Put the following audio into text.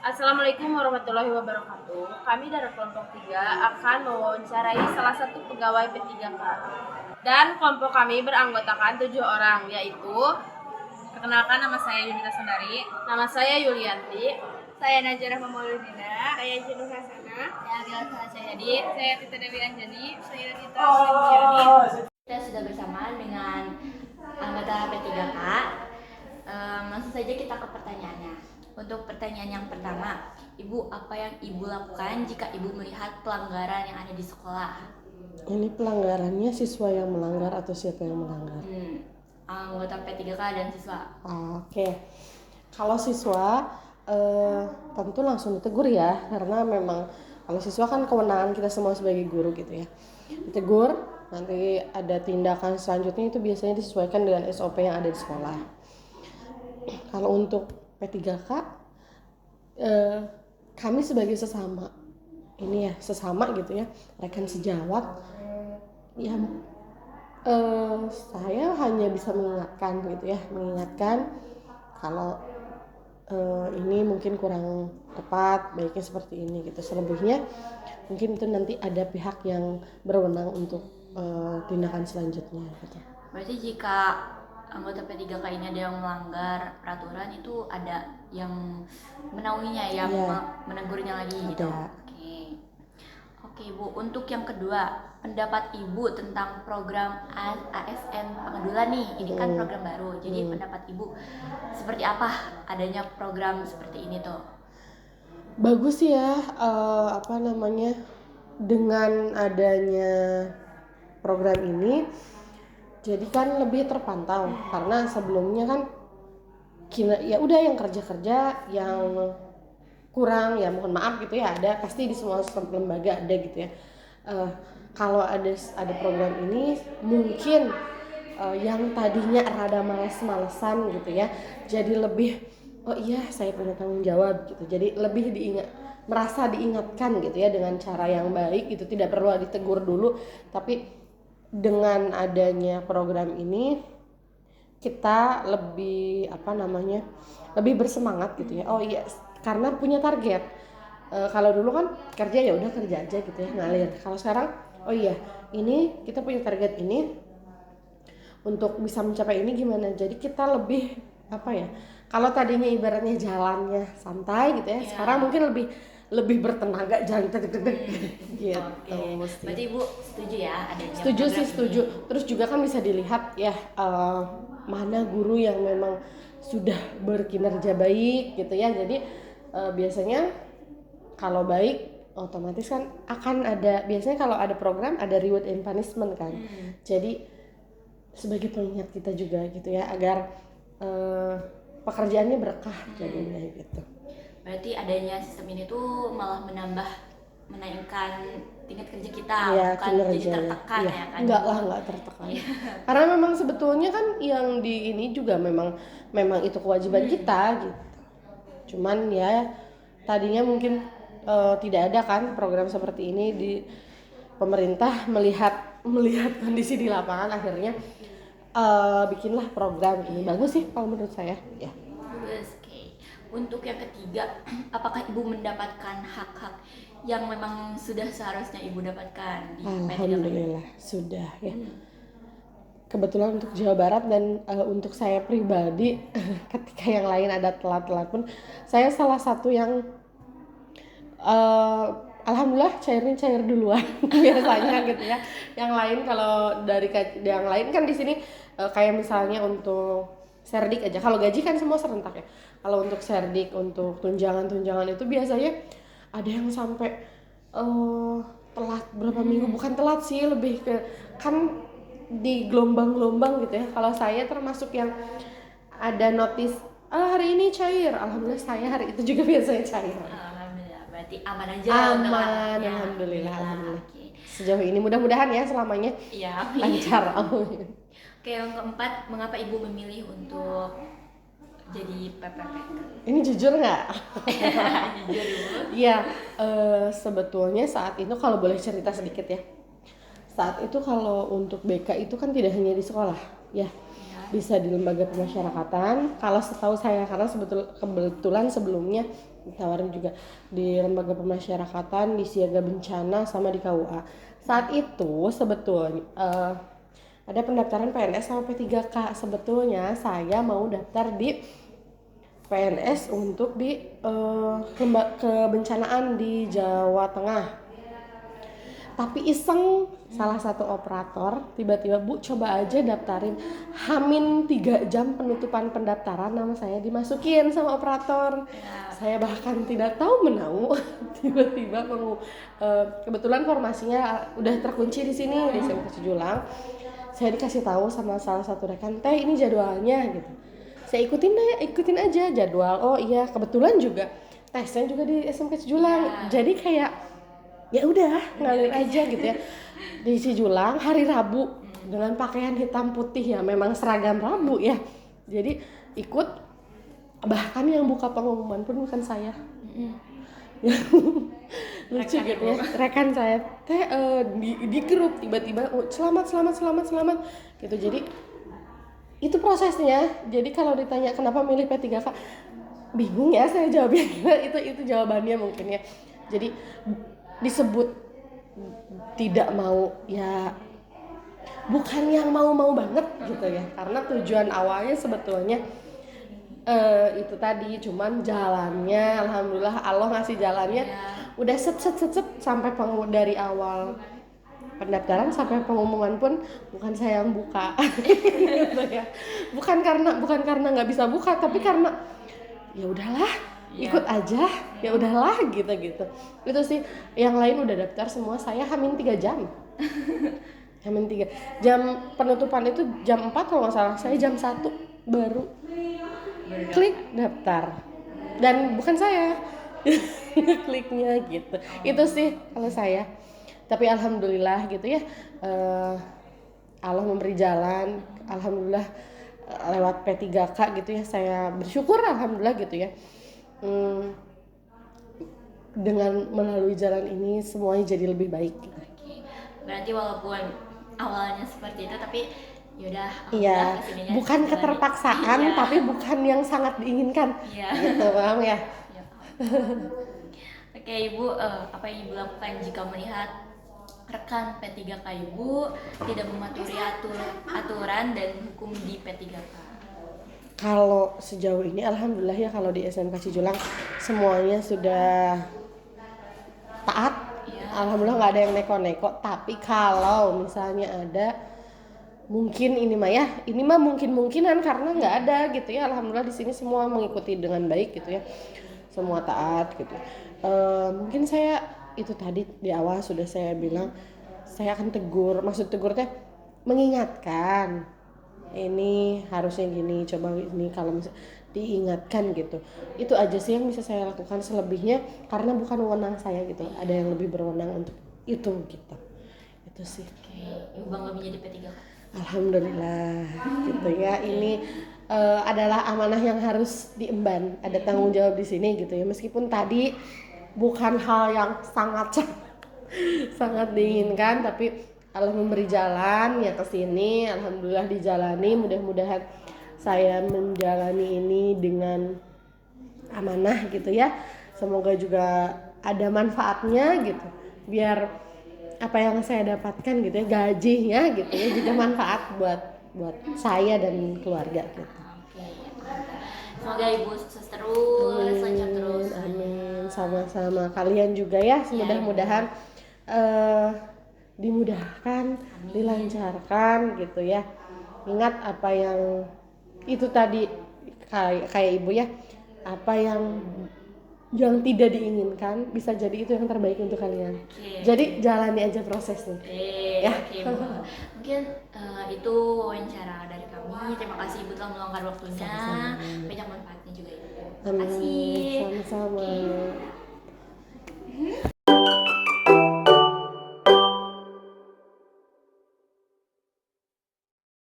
Assalamualaikum warahmatullahi wabarakatuh. Kami dari kelompok 3 akan mewawancarai salah satu pegawai P3K. Dan kelompok kami beranggotakan 7 orang, yaitu Perkenalkan, nama saya Yunita Sundari. nama saya Yulianti, Saya Najarah Mauludina. Saya Jenuh Hasana. Saya Agil Sahasyadi. Saya Tita Dewi Anjani. Saya Rita Kita sudah bersama dengan anggota P3K. Langsung saja kita ke pertanyaannya. Untuk pertanyaan yang pertama, Ibu, apa yang Ibu lakukan jika Ibu melihat pelanggaran yang ada di sekolah? Ini pelanggarannya siswa yang melanggar atau siapa yang melanggar? Anggota P3K dan siswa. Oke. Kalau siswa tentu langsung ditegur ya, karena memang kalau siswa kan kewenangan kita semua sebagai guru gitu ya. Ditegur, nanti ada tindakan selanjutnya itu biasanya disesuaikan dengan SOP yang ada di sekolah. Kalau untuk P3K, kami sebagai sesama gitu ya, rekan sejawat, ya saya hanya bisa mengingatkan kalau ini mungkin kurang tepat, baiknya seperti ini gitu. Selebihnya mungkin itu nanti ada pihak yang berwenang untuk tindakan selanjutnya gitu. Berarti jika anggota P3K ini ada yang melanggar peraturan, itu ada yang menaunginya, yang menegurnya lagi gitu. Oke Bu, untuk yang kedua, pendapat Ibu tentang program ASN Pengedulan nih. Ini kan program baru, jadi pendapat Ibu seperti apa adanya program seperti ini tuh? Bagus ya, dengan adanya program ini, jadi kan lebih terpantau, karena sebelumnya kan ya udah yang kerja yang kurang ya mohon maaf gitu ya, ada pasti di semua lembaga ada gitu ya. Kalau ada program ini mungkin yang tadinya rada males-malesan gitu ya, jadi lebih oh iya saya punya tanggung jawab gitu, jadi lebih merasa diingatkan gitu ya dengan cara yang baik gitu, tidak perlu ditegur dulu, tapi dengan adanya program ini kita lebih lebih bersemangat gitu ya. Oh iya, karena punya target. Kalau dulu kan kerja ya udah kerja aja gitu ya, ngalir. Kalau sekarang oh iya, ini kita punya target ini, untuk bisa mencapai ini gimana. Jadi kita lebih kalau tadinya ibaratnya jalannya santai gitu ya, sekarang mungkin lebih bertenaga, jalan gitu. Berarti Ibu setuju ya adanya? Setuju. Terus juga kan bisa dilihat ya, mana guru yang memang sudah berkinerja baik gitu ya. Jadi biasanya kalau baik otomatis kan akan ada, biasanya kalau ada program ada reward and punishment kan. Jadi sebagai pengingat kita juga gitu ya, agar pekerjaannya berkah jadinya gitu. Berarti adanya sistem ini tuh malah menaikkan tingkat kerja kita, bukan jadi tertekan ya kan? Enggak tertekan. Karena memang sebetulnya kan yang di ini juga memang itu kewajiban kita gitu. Cuman ya tadinya mungkin tidak ada kan program seperti ini, di pemerintah melihat kondisi di lapangan, akhirnya bikinlah program ini. Bagus sih kalau menurut saya ya. Bagus. Oke. Untuk yang ketiga, apakah Ibu mendapatkan hak-hak yang memang sudah seharusnya Ibu dapatkan di Alhamdulillah sudah ya. Kebetulan untuk Jawa Barat dan untuk saya pribadi ketika yang lain ada telat-telat pun, saya salah satu yang alhamdulillah cair duluan biasanya gitu ya. Yang lain kalau dari yang lain kan di sini kayak misalnya untuk Serdik aja, kalau gaji kan semua serentak ya. Kalau untuk Serdik, untuk tunjangan itu biasanya ada yang sampai telat berapa minggu, bukan telat sih, lebih ke kan di gelombang gitu ya. Kalau saya termasuk yang ada notis hari ini cair, alhamdulillah saya hari itu juga biasanya cair. Alhamdulillah, berarti aman aja. Aman, alhamdulillah. Okay. Sejauh ini mudah-mudahan ya selamanya lancar. Oke, yang keempat, mengapa Ibu memilih untuk jadi PPP? Ini jujur nggak? Jujur Ibu. Iya, sebetulnya saat itu kalau boleh cerita sedikit ya. Saat itu kalau untuk BK itu kan tidak hanya di sekolah, ya. bisa di lembaga pemasyarakatan. Kalau setahu saya, karena kebetulan sebelumnya ditawarin juga di lembaga pemasyarakatan, di siaga bencana, sama di KUA. Saat itu sebetulnya ada pendaftaran PNS sama P3K. Sebetulnya saya mau daftar di PNS untuk di kebencanaan di Jawa Tengah. Tapi iseng salah satu operator tiba-tiba, Bu coba aja daftarin, Hamin 3 jam penutupan pendaftaran nama saya dimasukin sama operator. Saya bahkan tidak tahu menau tiba-tiba kebetulan formasinya udah terkunci di sini di SMK Cijulang. Saya dikasih tahu sama salah satu rekan, Teh ini jadwalnya gitu. Saya ikutin aja jadwal. Oh iya, kebetulan juga tesnya juga di SMK Cijulang. Jadi kayak ya udah ngalir aja gitu ya. Di Cijulang hari Rabu dengan pakaian hitam putih ya, memang seragam Rabu ya. Jadi ikut, bahkan yang buka pengumuman pun bukan saya. Lucu gitu ya, rekan saya Teh di grup tiba-tiba selamat gitu. Jadi itu prosesnya. Jadi kalau ditanya kenapa milih P3K, bingung ya saya jawabnya. itu jawabannya mungkin ya. Jadi disebut tidak mau ya, bukan yang mau banget gitu ya, karena tujuan awalnya sebetulnya itu tadi, cuman jalannya alhamdulillah Allah ngasih jalannya udah set sampai dari awal pendaftaran sampai pengumuman pun bukan saya yang buka. Gitu ya. Bukan karena nggak bisa buka, tapi karena ya udahlah, ikut aja, ya udahlah gitu. Itu sih. Yang lain udah daftar semua, saya Hamin 3 jam. Hamin 3 jam penutupan itu jam 4 kalau nggak salah, saya jam 1 baru klik daftar. Dan bukan saya kliknya gitu. Itu sih kalau saya. Tapi alhamdulillah gitu ya, Allah memberi jalan, alhamdulillah lewat P3K gitu ya, saya bersyukur alhamdulillah gitu ya. Dengan melalui jalan ini semuanya jadi lebih baik. Oke. Berarti walaupun awalnya seperti itu, tapi yaudah. Iya, bukan keterpaksaan, tapi bukan yang sangat diinginkan. Gitu, paham ya? Oke Ibu, apa yang Ibu lakukan jika melihat rekan P3K Ibu tidak mematuhi aturan dan hukum di P3K? Kalau sejauh ini alhamdulillah ya, kalau di SMK Cijulang semuanya sudah taat. Alhamdulillah nggak ada yang neko-neko. Tapi kalau misalnya ada, mungkin ini mah mungkin-mungkinan karena nggak ada gitu ya. Alhamdulillah di sini semua mengikuti dengan baik gitu ya, semua taat gitu. Mungkin saya itu tadi di awal sudah saya bilang, saya akan tegur. Maksud tegur teh mengingatkan, ini harusnya gini, coba ini, kalau misalnya diingatkan gitu. Itu aja sih yang bisa saya lakukan. Selebihnya karena bukan wewenang saya gitu, ada yang lebih berwenang untuk itu gitu. Itu sih. Oke, Ibu bangga menjadi P3K? Alhamdulillah gitu ya. Ini adalah amanah yang harus diemban, ada tanggung jawab di sini gitu ya. Meskipun tadi bukan hal yang sangat diinginkan, tapi Allah memberi jalan ya ke sini. Alhamdulillah dijalani. Mudah-mudahan saya menjalani ini dengan amanah gitu ya. Semoga juga ada manfaatnya gitu. Biar apa yang saya dapatkan gitu ya, gajinya gitu ya, juga manfaat buat saya dan keluarga gitu. Semoga Ibu sukses terus, lancar terus. Amin. Sama-sama kalian juga ya. Mudah-mudahan dimudahkan, dilancarkan gitu ya. Ingat apa yang itu tadi kayak Ibu ya, apa yang tidak diinginkan bisa jadi itu yang terbaik untuk kalian. Jadi jalani aja prosesnya. Ya. Mungkin itu wawancara dari kami. Terima kasih Ibu telah meluangkan waktunya. Banyak manfaatnya juga Ibu. Terima kasih. Sama-sama.